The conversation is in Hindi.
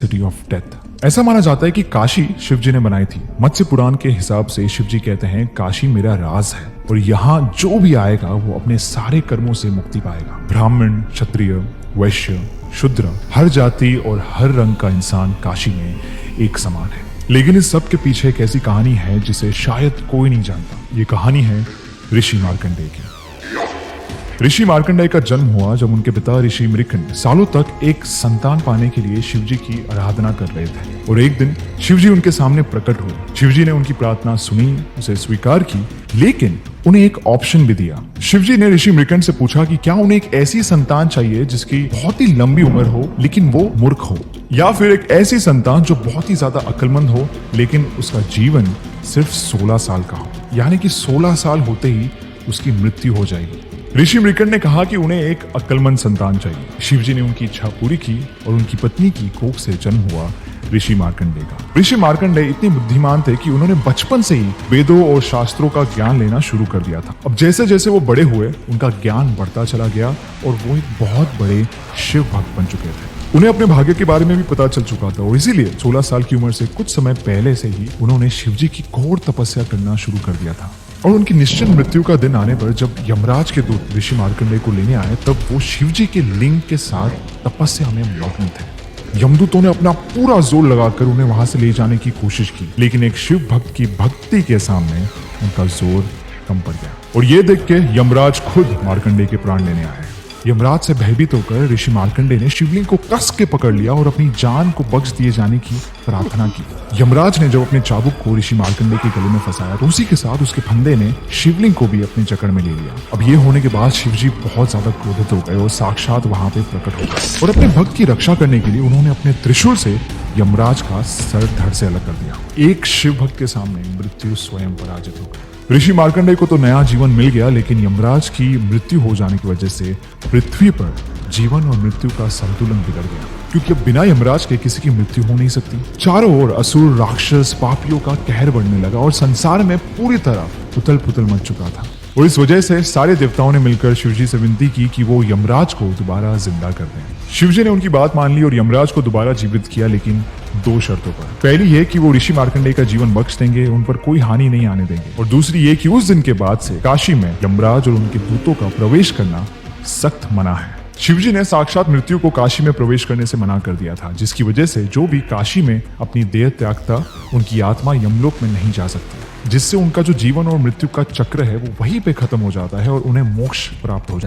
City of death. ऐसा माना जाता है कि काशी शिव जी ने बनाई थी। मत्स्य पुराण के हिसाब से शिव जी कहते हैं काशी मेरा राज है और यहाँ जो भी आएगा वो अपने सारे कर्मों से मुक्ति पाएगा। ब्राह्मण, क्षत्रिय, वैश्य, शूद्र, हर जाति और हर रंग का इंसान काशी में एक समान है। लेकिन इस सब के पीछे एक ऐसी कहानी है जिसे शायद कोई नहीं जानता। ये कहानी है ऋषि मार्कंडेय की। ऋषि मार्कंडेय का जन्म हुआ जब उनके पिता ऋषि मृकंड सालों तक एक संतान पाने के लिए शिवजी की आराधना कर रहे थे और एक दिन शिवजी उनके सामने प्रकट हुए। शिवजी ने उनकी प्रार्थना सुनी, उसे स्वीकार की, लेकिन उन्हें एक ऑप्शन भी दिया। शिवजी ने ऋषि मृकंड से पूछा कि क्या उन्हें एक ऐसी संतान चाहिए जिसकी बहुत ही लंबी उम्र हो लेकिन वो मूर्ख हो, या फिर एक ऐसी संतान जो बहुत ही ज्यादा अक्लमंद हो लेकिन उसका जीवन सिर्फ 16 साल का हो, यानी कि 16 साल होते ही उसकी मृत्यु हो जाएगी। ऋषि मृकंड ने कहा कि उन्हें एक अक्लमंद संतान चाहिए। शिवजी ने उनकी इच्छा पूरी की और उनकी पत्नी की कोख से जन्म हुआ ऋषि मार्कंडेय का। ऋषि मार्कंडेय इतने बुद्धिमान थे कि उन्होंने बचपन से ही वेदों और शास्त्रों का ज्ञान लेना शुरू कर दिया था। अब जैसे जैसे वो बड़े हुए उनका ज्ञान बढ़ता चला गया और वो एक बहुत बड़े शिव भक्त बन चुके थे। उन्हें अपने भाग्य के बारे में भी पता चल चुका था और इसीलिए 16 साल की उम्र से कुछ समय पहले से ही उन्होंने शिवजी की घोर तपस्या करना शुरू कर दिया था। और उनकी निश्चित मृत्यु का दिन आने पर जब यमराज के दूत ऋषि मार्कंडेय को लेने आए तब वो शिवजी के लिंग के साथ तपस्या में मग्न थे। यमदूतों ने अपना पूरा जोर लगाकर उन्हें वहां से ले जाने की कोशिश की, लेकिन एक शिव भक्त की भक्ति के सामने उनका जोर कम पड़ गया और ये देख के यमराज खुद मार्कंडेय के प्राण लेने आए। यमराज से भयभीत होकर ऋषि मार्कंडेय ने शिवलिंग को कस के पकड़ लिया और अपनी जान को बख्श दिए जाने की प्रार्थना की। यमराज ने जब अपने चाबुक को ऋषि मार्कंडेय के गले में फंसाया तो उसी के साथ उसके फंदे ने शिवलिंग को भी अपने जकड़ में ले लिया। अब ये होने के बाद शिवजी बहुत ज्यादा क्रोधित हो गए और साक्षात वहां पे प्रकट हो गए और अपने भक्त की रक्षा करने के लिए उन्होंने अपने त्रिशूल से यमराज का सर धड़ से अलग कर दिया। एक शिव भक्त के सामने मृत्यु स्वयं पराजित हो गई। ऋषि मार्कंडेय को तो नया जीवन मिल गया, लेकिन यमराज की मृत्यु हो जाने की वजह से पृथ्वी पर जीवन और मृत्यु का संतुलन बिगड़ गया, क्योंकि अब बिना यमराज के किसी की मृत्यु हो नहीं सकती। चारों ओर असुर, राक्षस, पापियों का कहर बढ़ने लगा और संसार में पूरी तरह उथल पुथल मच चुका था। और इस वजह से सारे देवताओं ने मिलकर शिवजी से विनती की कि वो यमराज को दोबारा जिंदा कर दें। शिवजी ने उनकी बात मान ली और यमराज को दोबारा जीवित किया, लेकिन 2 शर्तों पर। पहली ये कि वो ऋषि मार्कंडेय का जीवन बख्श देंगे, उन पर कोई हानि नहीं आने देंगे, और दूसरी ये कि उस दिन के बाद से काशी में यमराज और उनके दूतों का प्रवेश करना सख्त मना है। शिवजी ने साक्षात मृत्यु को काशी में प्रवेश करने से मना कर दिया था, जिसकी वजह से जो भी काशी में अपनी देह त्यागता उनकी आत्मा यमलोक में नहीं जा सकती, जिससे उनका जो जीवन और मृत्यु का चक्र है वो वहीं पे खत्म हो जाता है और उन्हें मोक्ष प्राप्त हो जाता है।